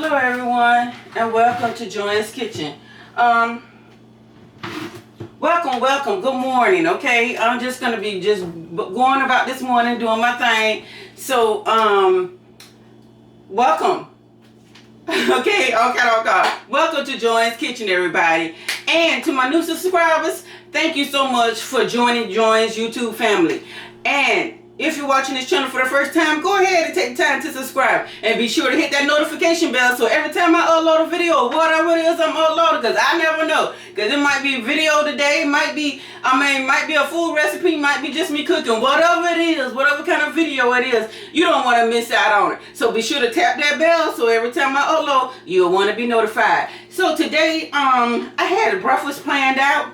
Hello everyone and welcome to Joanne's Kitchen. Welcome, good morning, okay? I'm just gonna be going about this morning, doing my thing. So, welcome. Okay. Welcome to Joanne's Kitchen, everybody. And to my new subscribers, thank you so much for joining Joanne's YouTube family. And if you're watching this channel for the first time, go ahead and take the time to subscribe. And be sure to hit that notification bell so every time I upload a video, whatever it is I'm uploading, because I never know. Because it might be a video today, might be a full recipe, might be just me cooking. Whatever it is, whatever kind of video it is, you don't want to miss out on it. So be sure to tap that bell so every time I upload, you'll want to be notified. So today, I had a breakfast planned out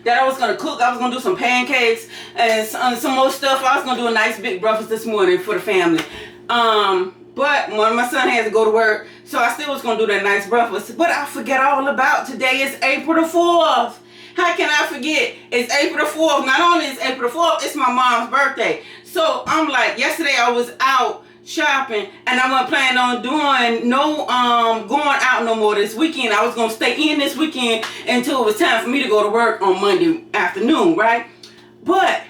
that I was going to cook. I was going to do some pancakes and some more stuff. I was going to do a nice big breakfast this morning for the family. But when my son had to go to work, so I still was going to do that nice breakfast. But I forget all about today. It's April the 4th. How can I forget? It's April the 4th. Not only is April the 4th, it's my mom's birthday. So I'm like, yesterday I was out shopping and I wasn't planning on doing going out no more this weekend. I was gonna stay in this weekend until it was time for me to go to work on Monday afternoon, right? But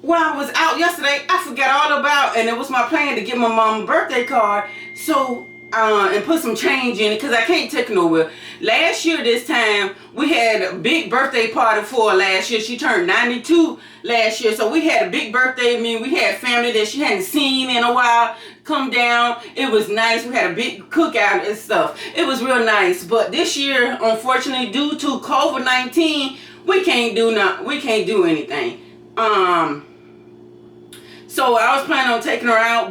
while I was out yesterday, I forgot all about, and it was my plan to get my mom a birthday card, so and put some change in it because I can't take it nowhere. Last year this time we had a big birthday party for her last year. She turned 92 last year, so we had a big birthday. I mean, we had family that she hadn't seen in a while come down. It was nice. We had a big cookout and stuff. It was real nice. But this year, unfortunately, due to COVID-19, we can't do anything. So I was planning on taking her out,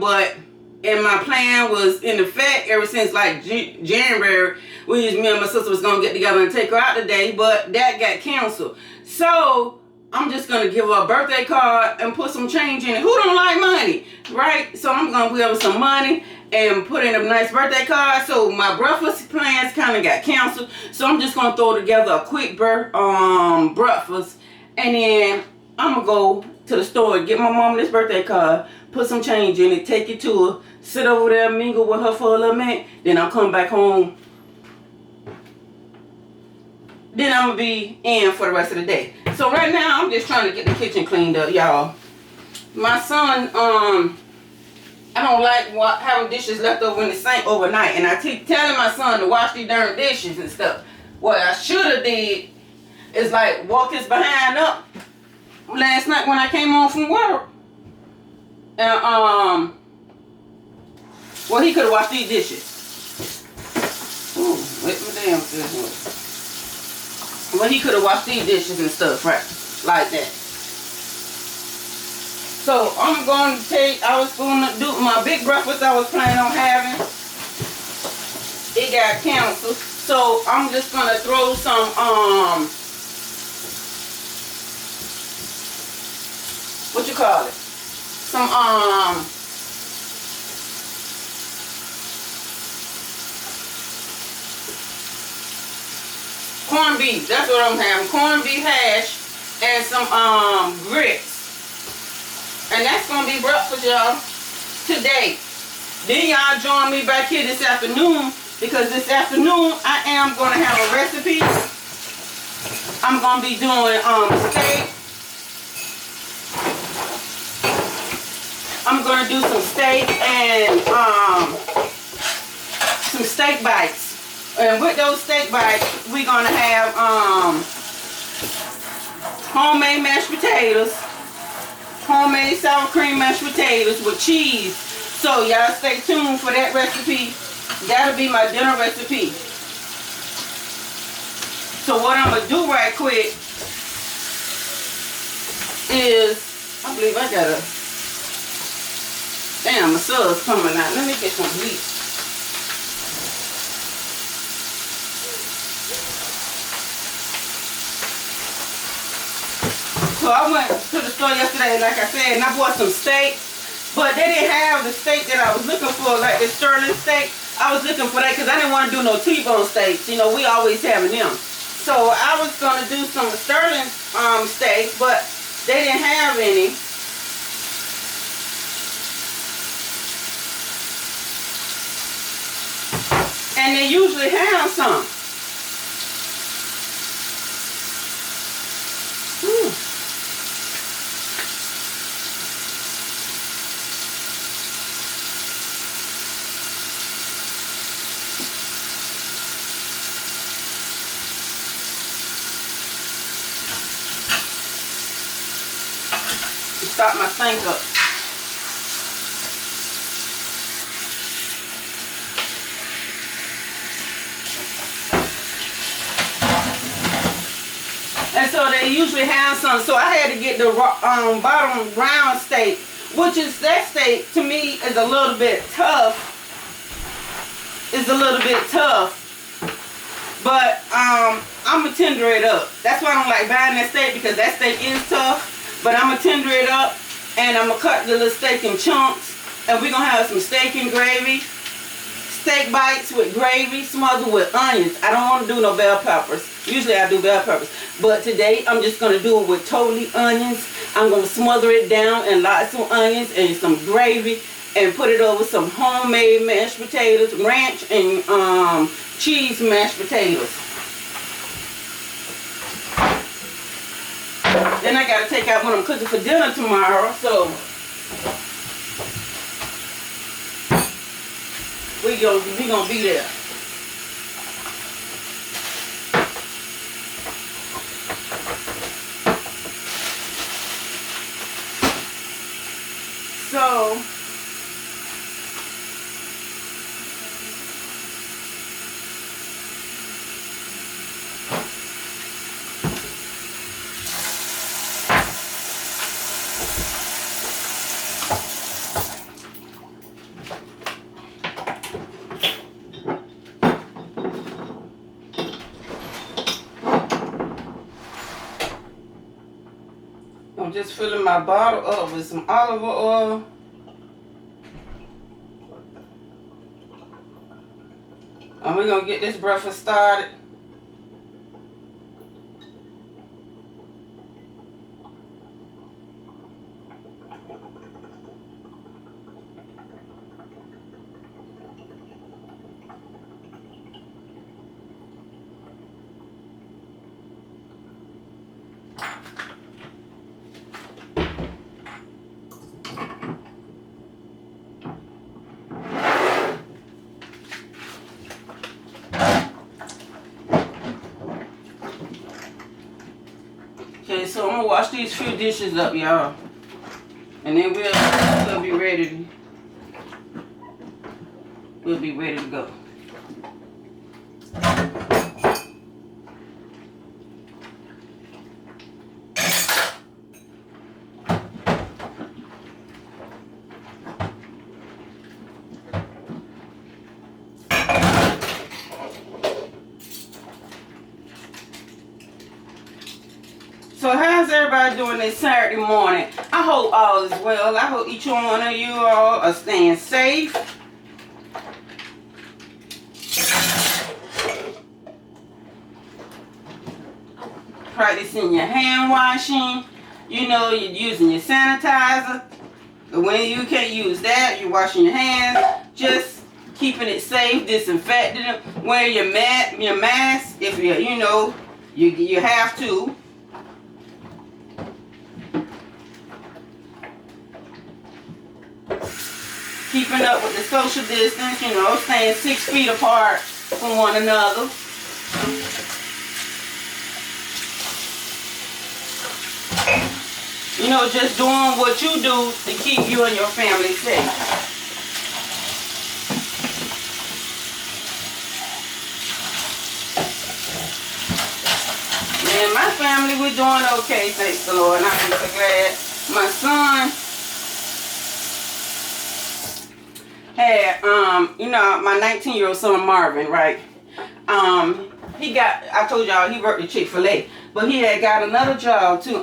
and my plan was in effect ever since like January. Me and my sister was gonna get together and take her out today, but that got canceled. So I'm just gonna give her a birthday card and put some change in it. Who don't like money, right? So I'm gonna give her some money and put in a nice birthday card. So my breakfast plans kind of got canceled. So I'm just gonna throw together a quick breakfast, and then I'm gonna go to the store and get my mom this birthday card, put some change in it, take it to her, sit over there, mingle with her for a little minute, then I'll come back home. Then I'm gonna be in for the rest of the day. So right now I'm just trying to get the kitchen cleaned up, y'all. My son, I don't like having dishes left over in the sink overnight, and I keep telling my son to wash these darn dishes and stuff. What I should have did is like walk his behind up last night when I came home from work, and well, he could have washed these dishes. Ooh, wet my damn self. Well, he could have washed these dishes and stuff, right? Like that. So I'm going to I was going to do my big breakfast I was planning on having. It got canceled. So I'm just going to throw some, what you call it? Some, corned beef. That's what I'm having. Corned beef hash and some grits. And that's gonna be breakfast, y'all, today. Then y'all join me back here this afternoon, because this afternoon I am gonna have a recipe. I'm gonna be doing steak. I'm gonna do some steak and some steak bites. And with those steak bites, we're gonna have homemade mashed potatoes, homemade sour cream mashed potatoes with cheese. So y'all stay tuned for that recipe. That'll be my dinner recipe. So what I'm gonna do right quick is, I believe I got damn, my son's coming out. Let me get some bleach. So I went to the store yesterday, like I said, and I bought some steak, but they didn't have the steak that I was looking for, like the sterling steak. I was looking for that because I didn't want to do no T-bone steaks. You know, we always having them. So I was going to do some sterling steak, but they didn't have any. And they usually have some. Whew. Start my sink up. And so they usually have some. So I had to get the bottom brown steak, which is, that steak to me is a little bit tough. It's a little bit tough. But I'm going to tender it up. That's why I don't like buying that steak, because that steak is tough. But I'm going to tender it up, and I'm going to cut the little steak in chunks. And we're going to have some steak and gravy. Steak bites with gravy smothered with onions. I don't want to do no bell peppers. Usually I do bell peppers. But today I'm just going to do it with totally onions. I'm going to smother it down in lots of onions and some gravy. And put it over some homemade mashed potatoes, ranch and cheese mashed potatoes. Then I got to take out what I'm cooking for dinner tomorrow. So we gonna be there. So I'm just filling my bottle up with some olive oil. And we're going to get this breakfast started. Okay, so I'm gonna wash these few dishes up, y'all, and then we'll be ready. We'll be ready to go. So how's everybody doing this Saturday morning? I hope all is well. I hope each one of you all are staying safe. Practicing your hand washing. You know, you're using your sanitizer. But when you can't use that, you're washing your hands. Just keeping it safe, disinfecting them. Wear your mask if you know you have to. Keeping up with the social distance, you know, staying 6 feet apart from one another. You know, just doing what you do to keep you and your family safe. And my family, we're doing okay, thanks the Lord. And I'm so glad. My son had, you know, my 19-year-old son Marvin, right? I told y'all he worked at Chick-fil-A, but he had got another job too.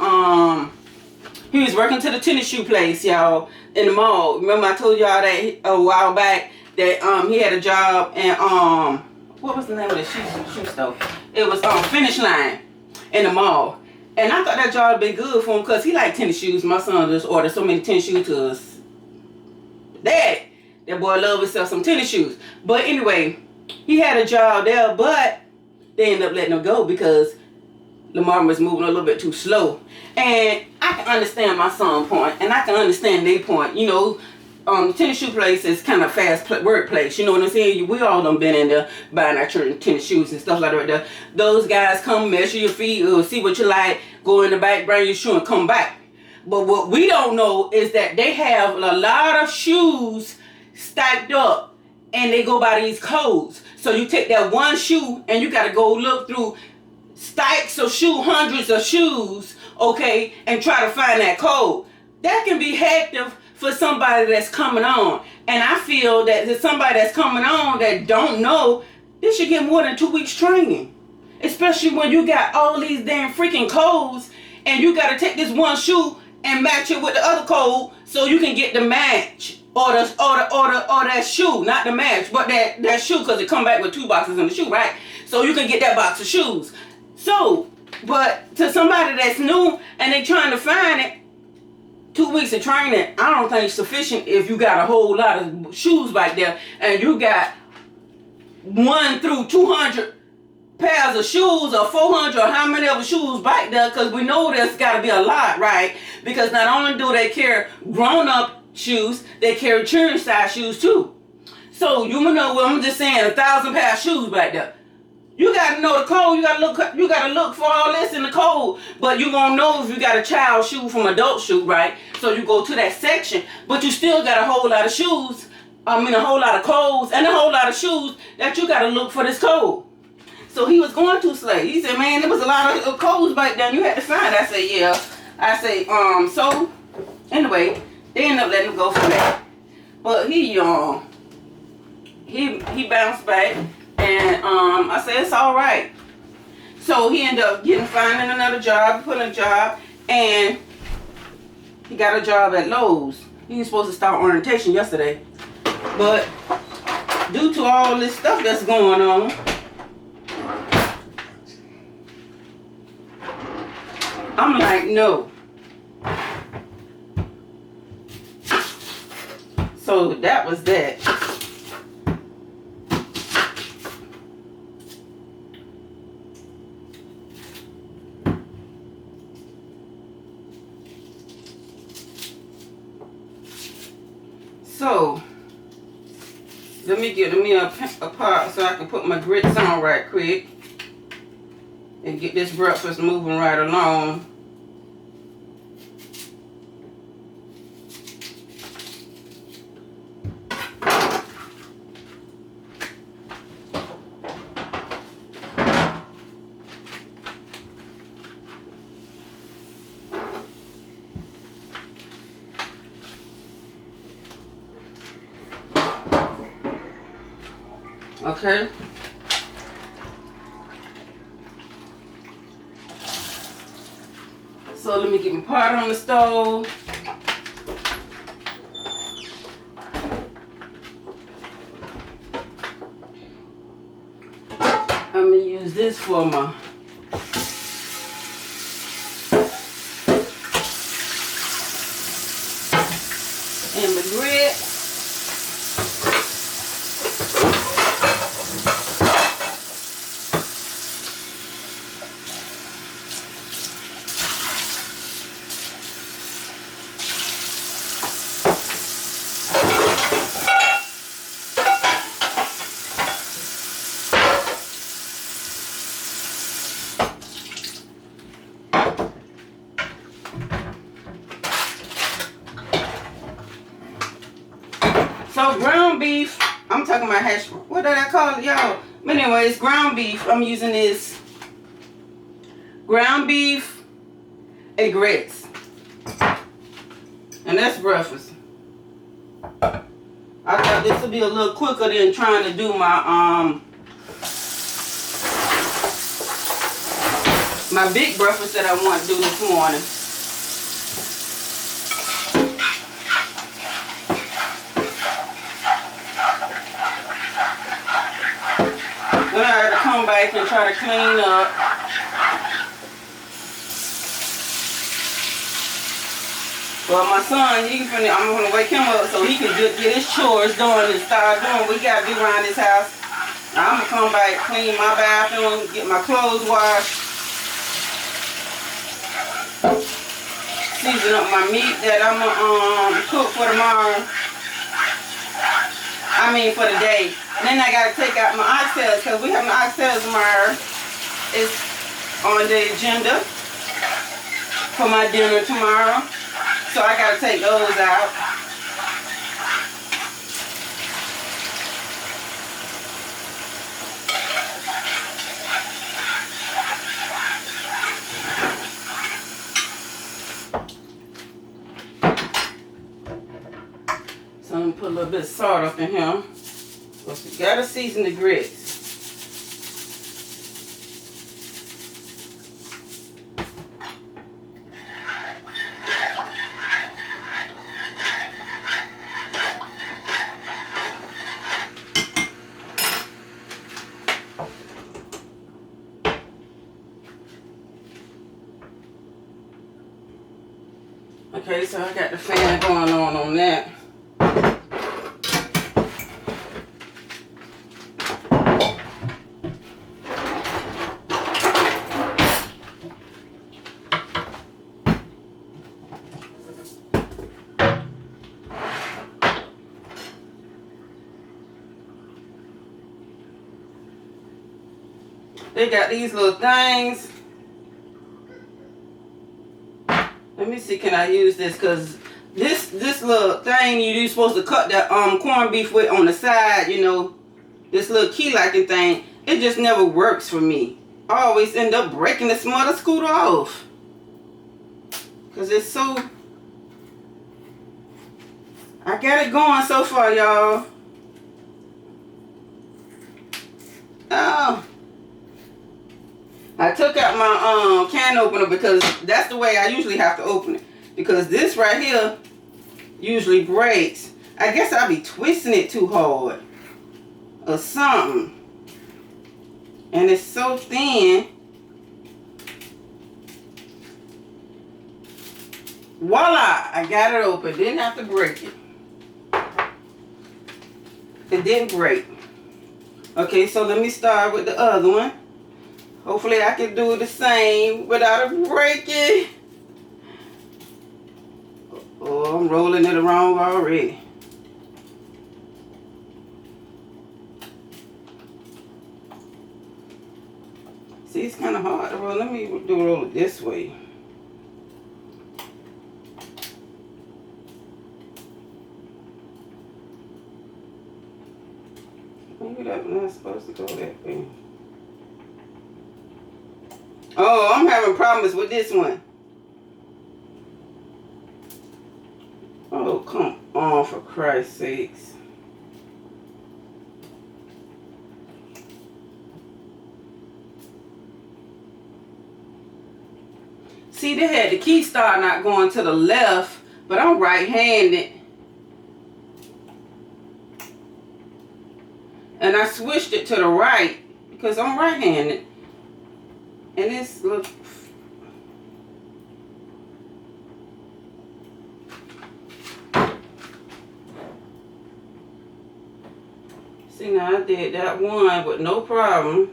He was working to the tennis shoe place, y'all, in the mall. Remember I told y'all that a while back that he had a job in what was the name of the shoe store? It was Finish Line in the mall. And I thought that job would be good for him because he liked tennis shoes. My son just ordered so many tennis shoes to us. That boy loved himself some tennis shoes. But anyway, He had a job there, but they ended up letting him go because Lamar was moving a little bit too slow. And I can understand my son's point, and I can understand their point. You know, the tennis shoe place is kind of fast workplace. You know what I'm saying? We all done been in there buying our children tennis shoes and stuff like that. Right there. Those guys come measure your feet, or see what you like, go in the back, bring your shoe, and come back. But what we don't know is that they have a lot of shoes stacked up, and they go by these codes. So you take that one shoe, and you got to go look through stacks of hundreds of shoes, okay, and try to find that code. That can be hectic for somebody that's coming on. And I feel that there's somebody that's coming on that don't know, they should get more than 2 weeks training. Especially when you got all these damn freaking codes, and you got to take this one shoe and match it with the other code so you can get the match. Or that shoe, not the match, but that shoe, because it come back with 2 boxes in the shoe, right? So you can get that box of shoes. So, but to somebody that's new and they trying to find it, 2 weeks of training, I don't think it's sufficient if you got a whole lot of shoes back there and you got 1 through 200 pairs of shoes or 400 or how many of the shoes back there, because we know there's got to be a lot, right? Because not only do they carry grown-up shoes, they carry children size shoes too. So you know what I'm just saying, 1,000 pair of shoes back there. You gotta know the code. You gotta look for all this in the code. But you gonna know if you got a child shoe from adult shoe, right? So you go to that section, but you still got a whole lot of shoes. A whole lot of codes and a whole lot of shoes that you gotta look for this code. So he was going too slow. He said, man, there was a lot of codes back then. You had to find. I said, yeah. I say, so anyway. They ended up letting him go from that. But he bounced back, and I said it's all right. So he ended up finding another job, putting a job, and he got a job at Lowe's. He was supposed to start orientation yesterday, but due to all this stuff that's going on, I'm like, no. So that was that. So let me get me a pot so I can put my grits on right quick and get this breakfast moving right along. Okay. So let me get my pot on the stove. I'm gonna use this for my and my grits. So ground beef, I'm talking about hash, what did I call it, y'all? But anyways, ground beef, I'm using this ground beef and grits. And that's breakfast. I thought this would be a little quicker than trying to do my my big breakfast that I want to do this morning. Then I had to come back and try to clean up. Well, my son, I'm going to wake him up so he can get his chores done and start doing what we got to do around this house. I'm gonna come back, clean my bathroom, get my clothes washed, season up my meat that I'm gonna cook for tomorrow. I mean for the day. And then I gotta take out my oxtails because we have my oxtails tomorrow. It's on the agenda for my dinner tomorrow. So I gotta take those out. So I'm gonna put a little bit of salt up in here. But you gotta season the grits. Okay, so I got the fan going on that. They got these little things. Let me see, can I use this? Because this little thing you're supposed to cut that corned beef with on the side, you know, this little key locking thing, it just never works for me. I always end up breaking the mother scooter off. Because it's so... I got it going so far, y'all. Oh. I took out my can opener because that's the way I usually have to open it. Because this right here usually breaks. I guess I'll be twisting it too hard or something. And it's so thin. Voila! I got it open. Didn't have to break it. It didn't break. Okay, so let me start with the other one. Hopefully I can do the same without it breaking. Oh, I'm rolling it around already. See, it's kind of hard to roll. Let me roll it this way. Maybe that's not supposed to go that way. Oh, I'm having problems with this one. Oh, come on, for Christ's sakes. See, they had the key start not going to the left, but I'm right-handed. And I switched it to the right because I'm right-handed. And this look. See, now I did that one with no problem.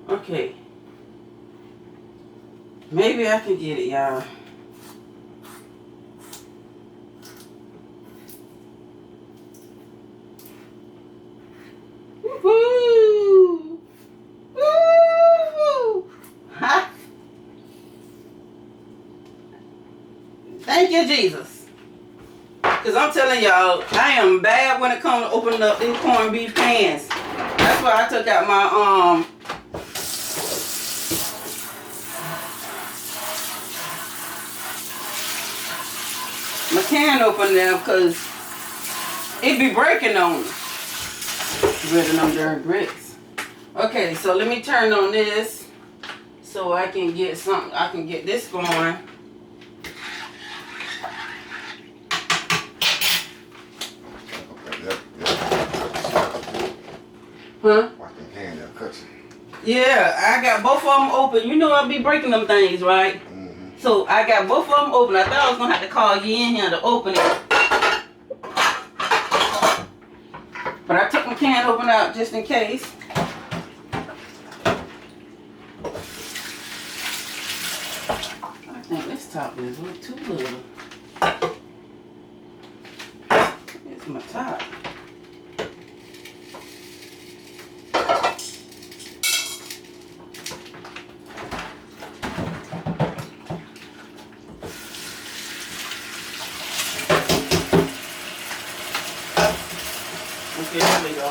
Okay. Maybe I can get it, y'all. Woo! Woo! Ha! Thank you, Jesus. Because I'm telling y'all, I am bad when it comes to opening up these corned beef cans. That's why I took out my can opener because it be breaking on me. Rid of them darn bricks. Okay, so let me turn on this so I can get something. I can get this going. Huh? Yeah, I got both of them open. You know I'll be breaking them things, right? Mm-hmm. So I got both of them open. I thought I was gonna have to call you in here to open it. But I took my can opener out just in case. I think this top is a little too little. Here's my top. Okay, there we go.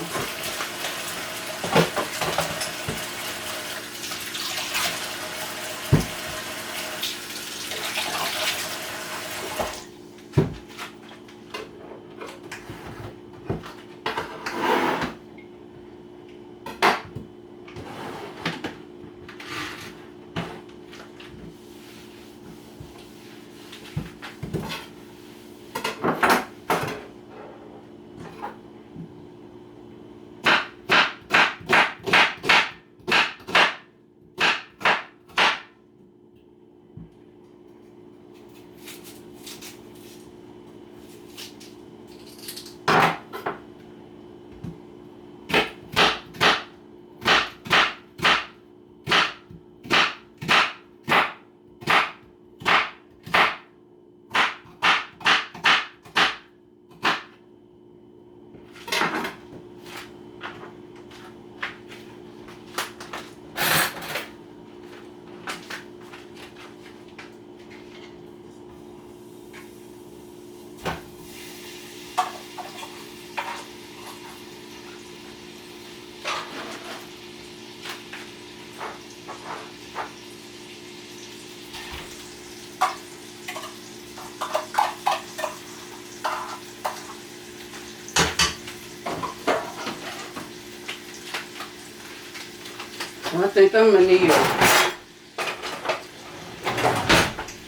I think I'm gonna need a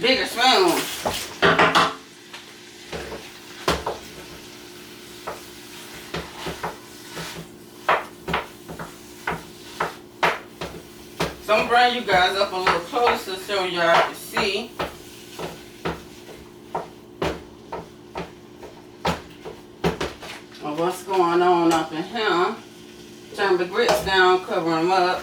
bigger spoon. So I'm gonna bring you guys up a little closer so y'all can see. What's going on up in here. Turn the grits down, cover them up.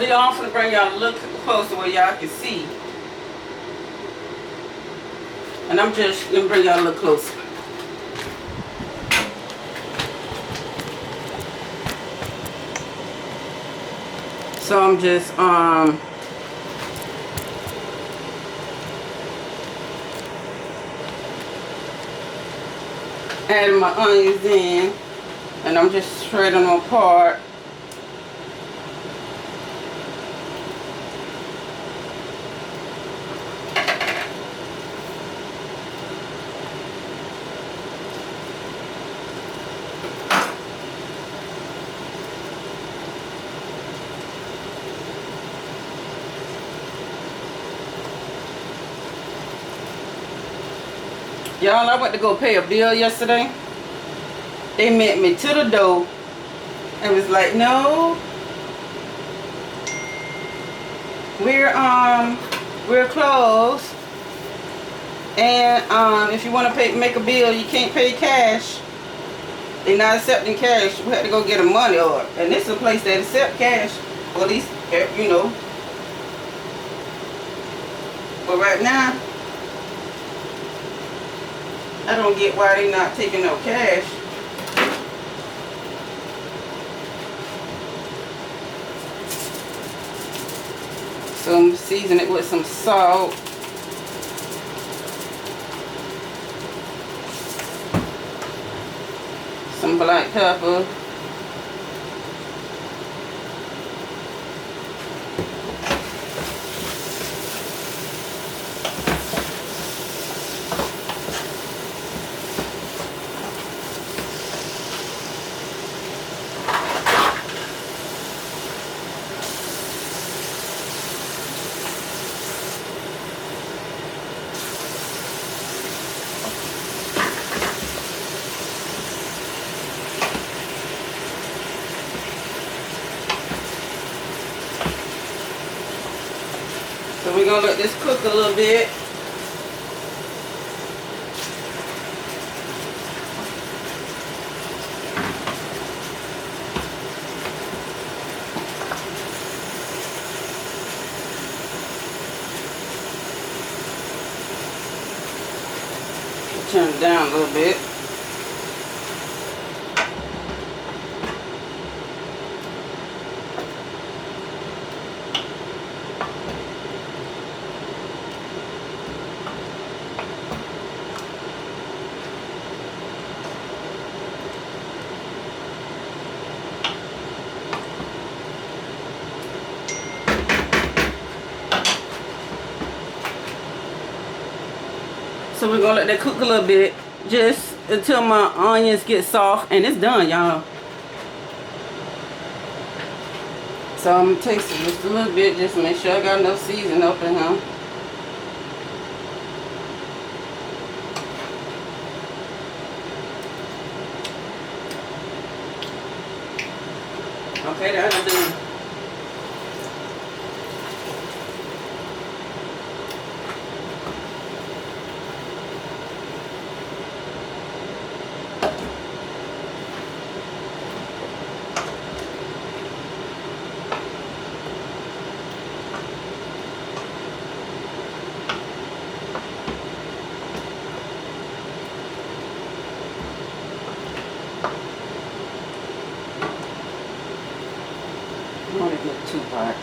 So y'all, I'm gonna bring y'all a little closer where y'all can see. And I'm just gonna bring y'all a little closer. So I'm just adding my onions in, and I'm just shredding them apart. Y'all, I went to go pay a bill yesterday. They met me to the door and was like, no, we're closed. And if you want to make a bill, you can't pay cash. They're not accepting cash. We have to go get a money order. And this is a place that accept cash. Well, at least, you know. But right now, I don't get why they're not taking no cash. So I'm seasoning it with some salt. Some black pepper. So we're going to let this cook a little bit. Turn it down a little bit. So we're gonna let that cook a little bit, just until my onions get soft, and it's done, y'all. So I'm gonna taste it just a little bit, just to make sure I got enough seasoning up in here. Okay, that's done. I don't want to get too hot.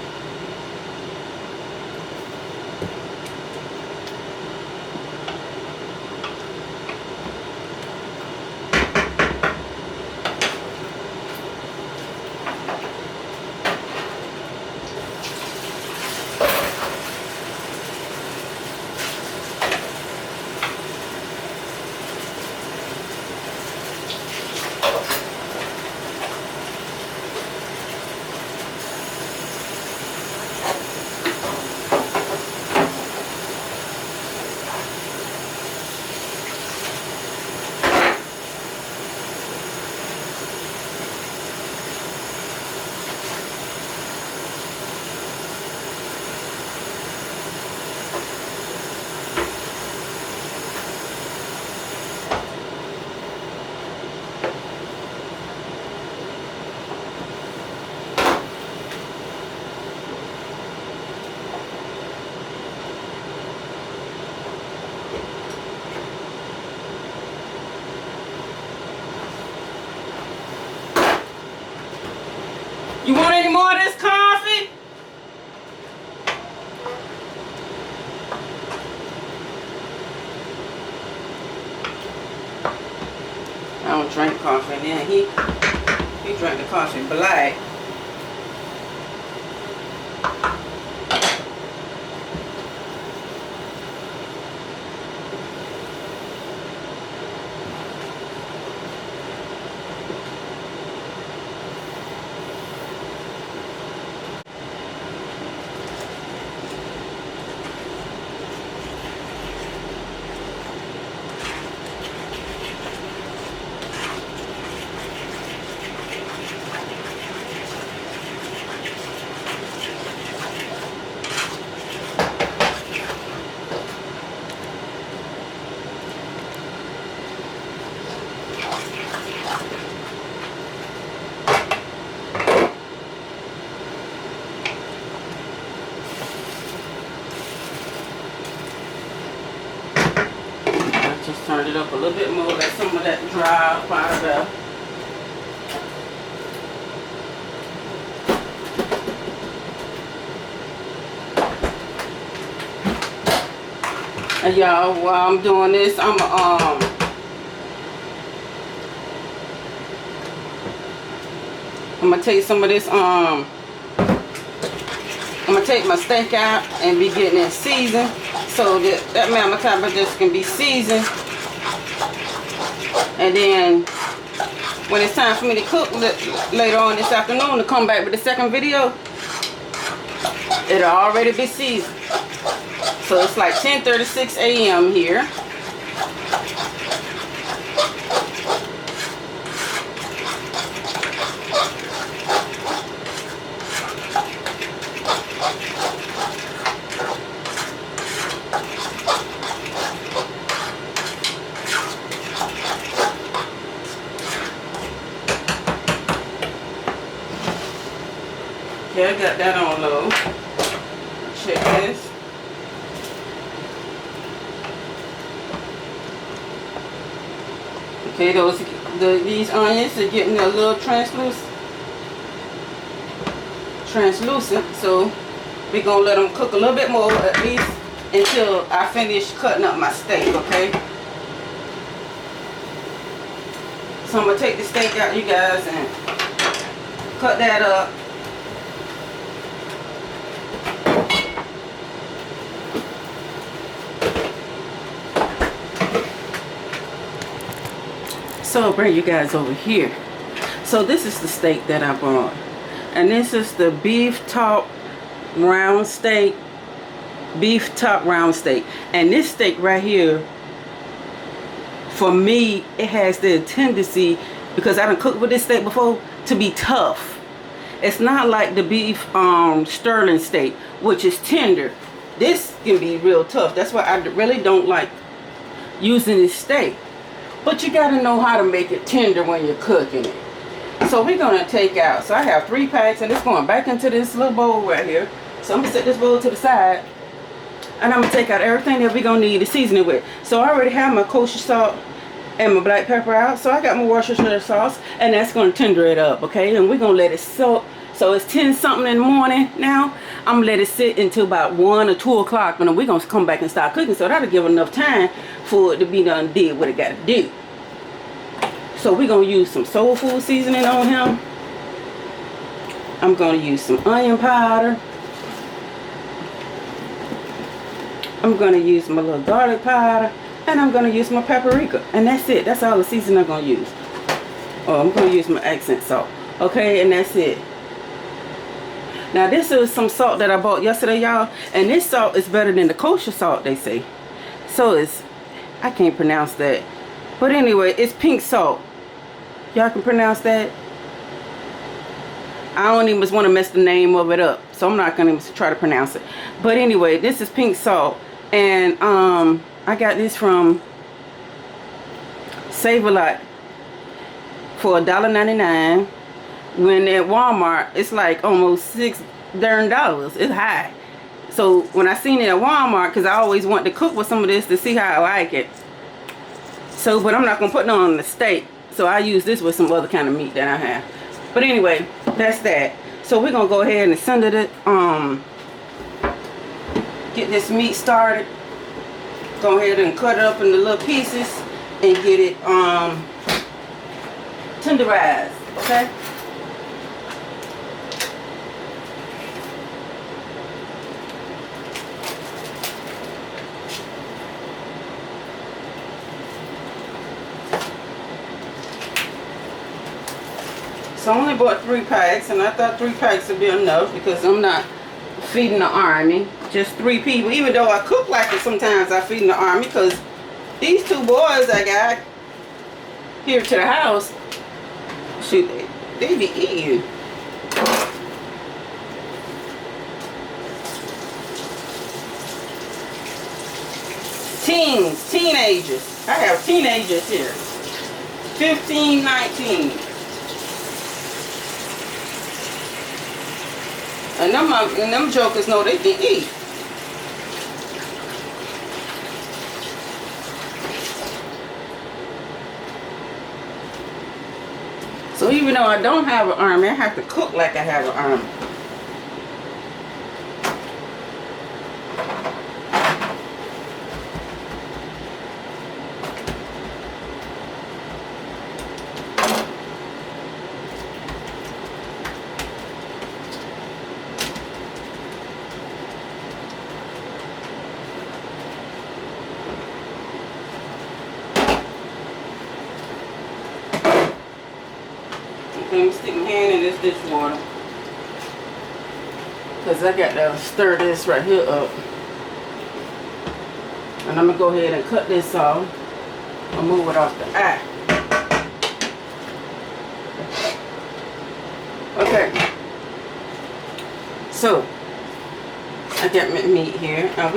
You want any more of this coffee? I don't drink coffee, and then he drank the coffee black. turn it up a little bit more, let some of that dry up out of there. And y'all, while I'm doing this, I'm gonna take some of this I'm gonna take my steak out and be getting it seasoned so that mamma tapa just can be seasoned. And then when it's time for me to cook later on this afternoon to come back with the second video, it'll already be seasoned. So it's like 10:36 a.m. here. Okay, I got that on low. Check this. Okay, these onions are getting a little translucent, so we're gonna let them cook a little bit more, at least until I finish cutting up my steak. Okay, so I'm gonna take the steak out, you guys, and cut that up. So I'll bring you guys over here. So this is the steak that I bought, and this is the beef top round steak. And this steak right here, for me, it has the tendency, because I done cooked with this steak before, to be tough. It's not like the beef sterling steak, which is tender. This can be real tough. That's why I really don't like using this steak. But you got to know how to make it tender when you're cooking it. So we're going to take out, so I have 3 packs, and it's going back into this little bowl right here. So I'm going to set this bowl to the side, and I'm going to take out everything that we're going to need to season it with. So I already have my kosher salt and my black pepper out. So I got my Worcestershire sauce, and that's going to tender it up, okay? And we're going to let it soak. So it's 10 something in the morning now. I'm going to let it sit until about 1 or 2 o'clock, and then we're going to come back and start cooking. So that'll give enough time for it to be done, did what it got to do. So we're going to use some soul food seasoning on him. I'm going to use some onion powder. I'm going to use my little garlic powder. And I'm going to use my paprika. And that's it. That's all the seasoning I'm going to use. Oh, I'm going to use my accent salt. Okay, and that's it. Now this is some salt that I bought yesterday, y'all. And this salt is better than the kosher salt, they say. So it's, I can't pronounce that. But anyway, it's pink salt. Y'all can pronounce that? I don't even want to mess the name of it up, so I'm not going to try to pronounce it. But anyway, this is pink salt. And I got this from Save A Lot for $1.99. When at Walmart, it's like almost $6 darn. It's high. So when I seen it at Walmart, because I always want to cook with some of this to see how I like it. So, but I'm not going to put it on the steak. So I use this with some other kind of meat that I have. But anyway, that's that. So we're going to go ahead and send it, get this meat started. Go ahead and cut it up into little pieces and get it tenderized, okay? So I only bought 3 packs, and I thought 3 packs would be enough because I'm not feeding the army. Just 3 people. Even though I cook like it sometimes, I feed the army because these 2 boys I got here to the house, shoot, they be eating. Teenagers. I have teenagers here. 15, 19. And them jokers know they can eat. So even though I don't have an army, I have to cook like I have an army. Let me stick my hand in this dishwater. Because I got to stir this right here up. And I'm going to go ahead and cut this off. I'll move it off the eye. Okay. So, I got my meat here. And I'm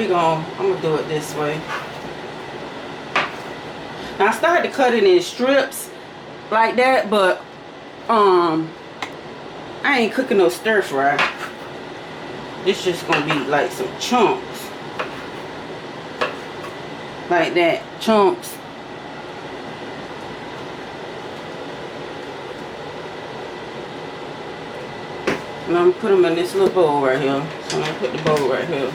going to do it this way. Now, I started to cut it in strips like that, but I ain't cooking no stir fry. This just gonna be like some chunks. Like that, chunks. And I'm gonna put them in this little bowl right here. So I'm gonna put the bowl right here.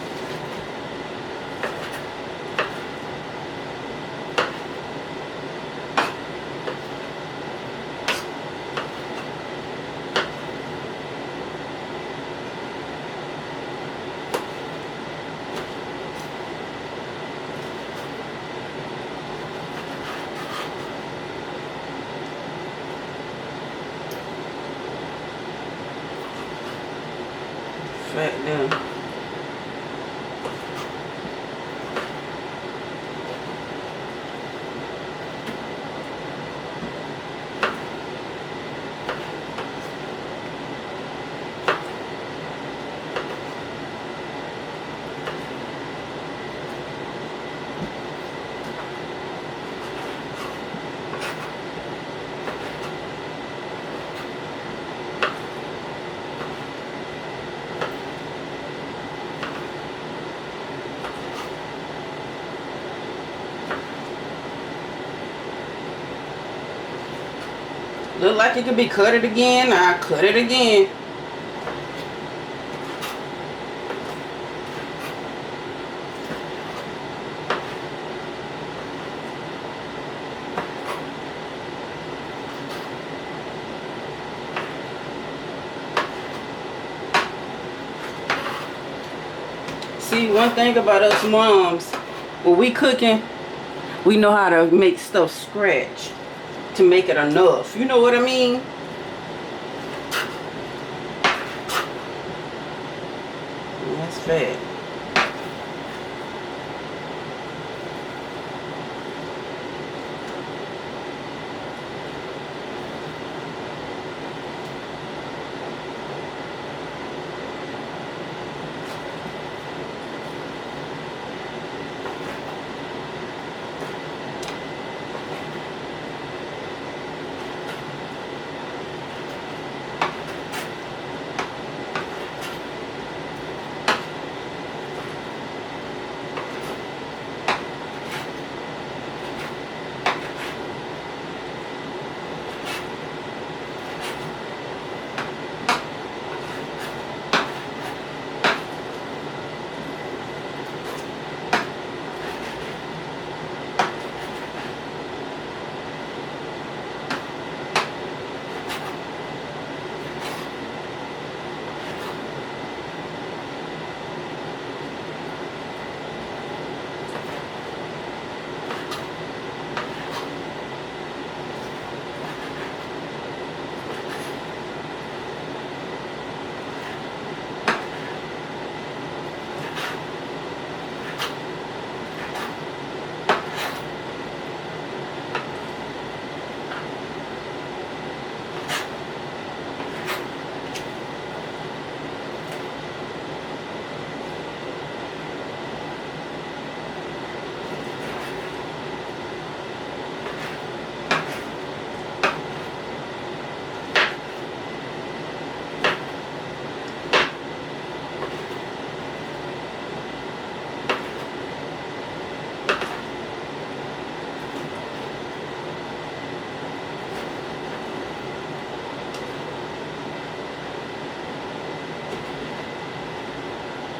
Right now. Look like it could be cut it again. I'll cut it again. See, one thing about us moms, when we cooking, we know how to make stuff scratch to make it enough. You know what I mean? And that's fat.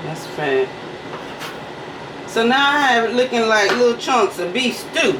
That's fat. So now I have it looking like little chunks of beef stew.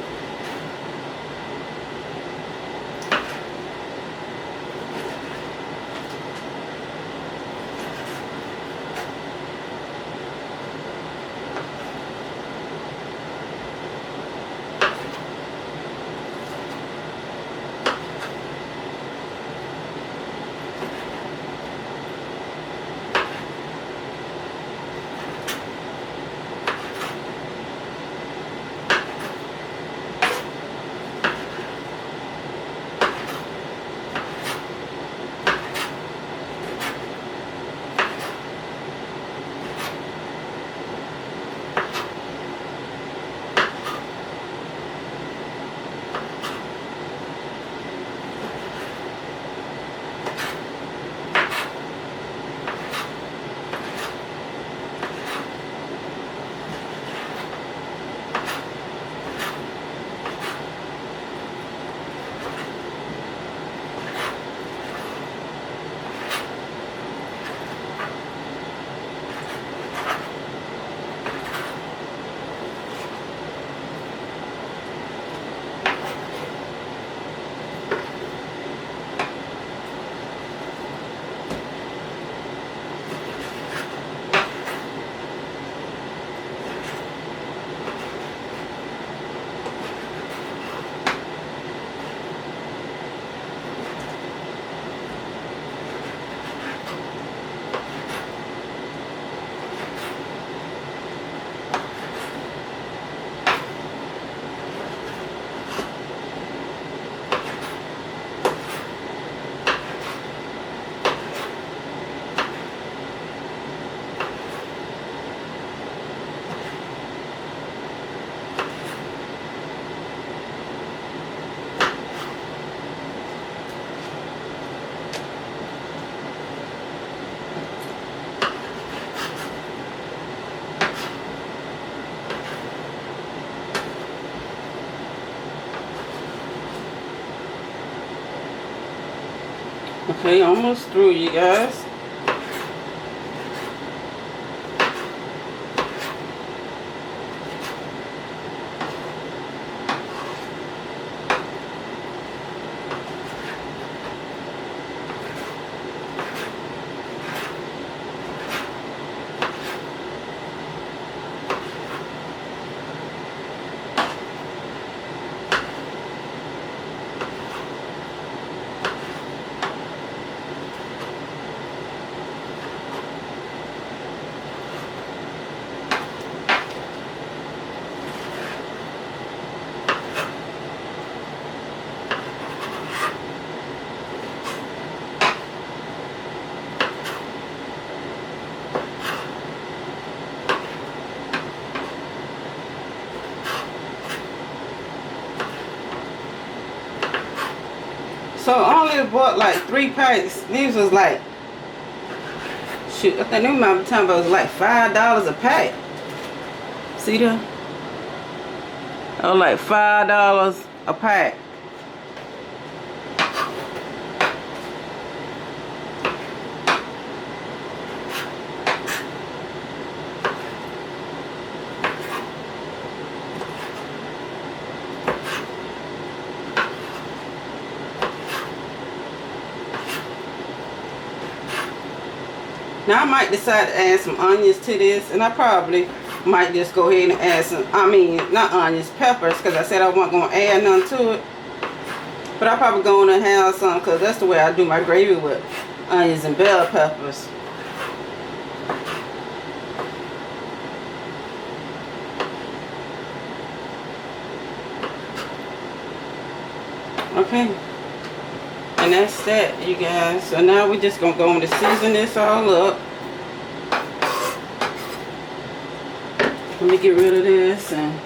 Okay, almost through, you guys. So I only bought like 3 packs. These was like, shoot, I think they might be talking about it was like $5 a pack. See that? It was like $5 a pack. Now I might decide to add some onions to this, and I probably might just go ahead and add some, not onions, peppers, because I said I wasn't going to add none to it. But I'm probably going to have some, because that's the way I do my gravy, with onions and bell peppers. Okay. And that's that, you guys. So now we're just going to go on to season this all up. Let me get rid of this and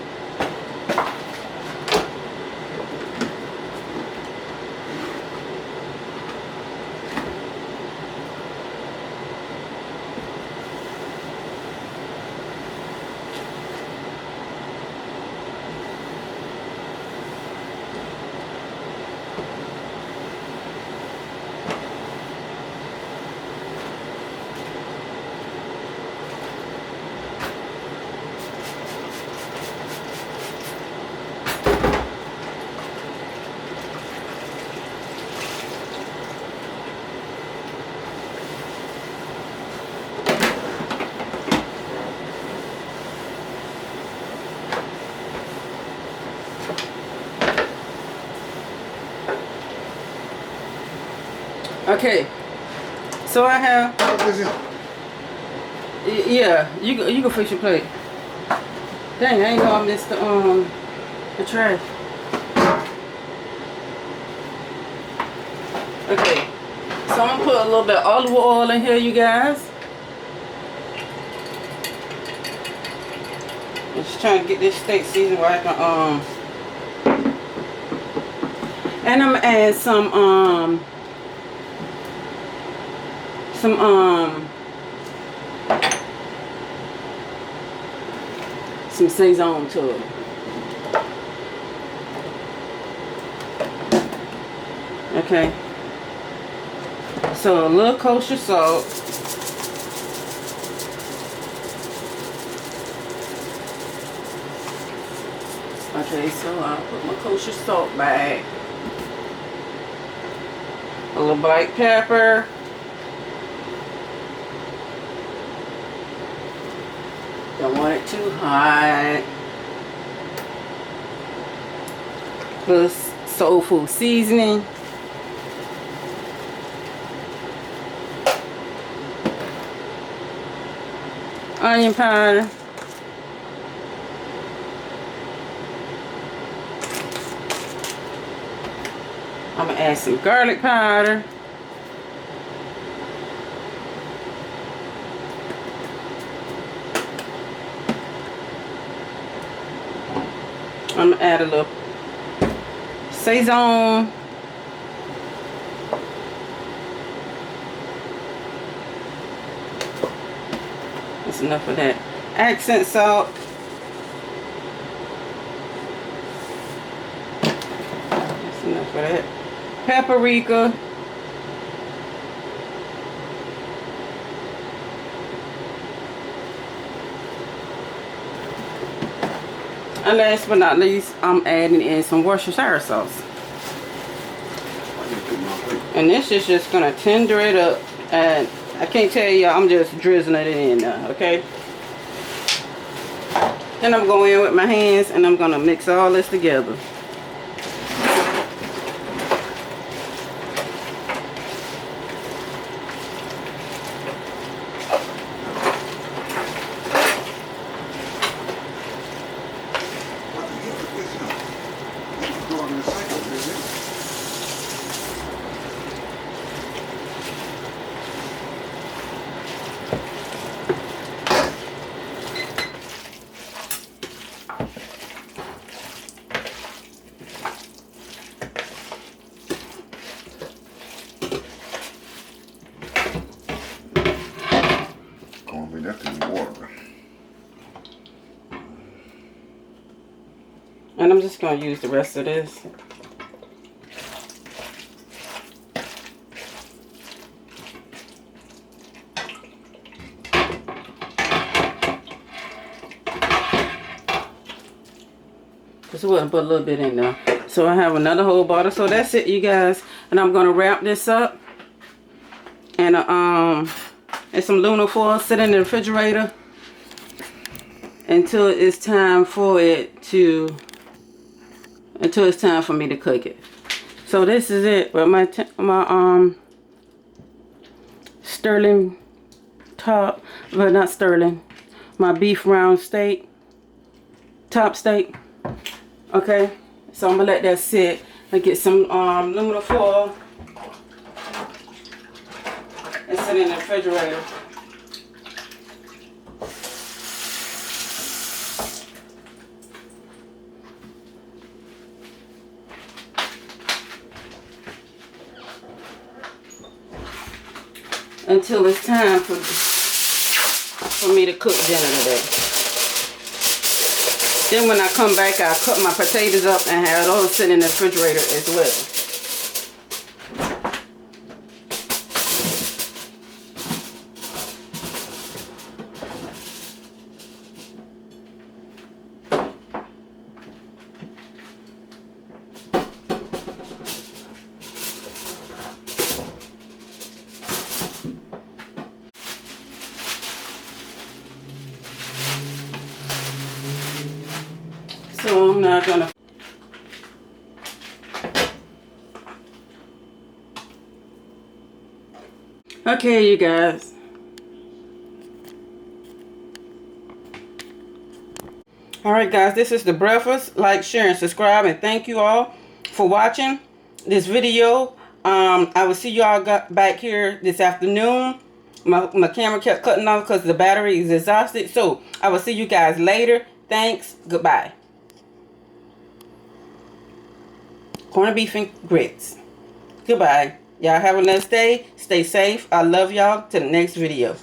Okay, so I have. Yeah, you can fix your plate. Dang, I ain't know I missed the trash. Okay, so I'm gonna put a little bit of olive oil in here, you guys. I'm just trying to get this steak seasoned where I can and I'm gonna add some Saison to it. Okay. So a little kosher salt. Okay, so I'll put my kosher salt back. A little black pepper. Don't want it too hot. Little soul food seasoning. Onion powder. I'm gonna add some garlic powder. I'm gonna add a little Saison. That's enough of that. Accent salt. That's enough of that. Paprika. And last but not least, I'm adding in some Worcestershire sauce. And this is just gonna tender it up. And I can't tell you, I'm just drizzling it in now, okay? Then I'm going in with my hands and I'm gonna mix all this together. And I'm just going to use the rest of this. Just want to put a little bit in there. So I have another whole bottle. So that's it, you guys. And I'm going to wrap this up. And some aluminum foil, sit in the refrigerator until it's time for it to, until it's time for me to cook it. So this is it. But my sterling top, but not sterling. My beef round steak, top steak. Okay, so I'm gonna let that sit and get some aluminum foil and sit in the refrigerator. Until it's time for me to cook dinner today. Then when I come back, I'll cut my potatoes up and have those sitting in the refrigerator as well. So I'm not gonna. Okay, you guys. Alright guys, this is the breakfast. Like, share, and subscribe, and thank you all for watching this video. I will see y'all back here this afternoon. My camera kept cutting off because the battery is exhausted. So I will see you guys later. Thanks. Goodbye. Corned beef and grits. Goodbye. Y'all have a nice day. Stay safe. I love y'all. Till the next video.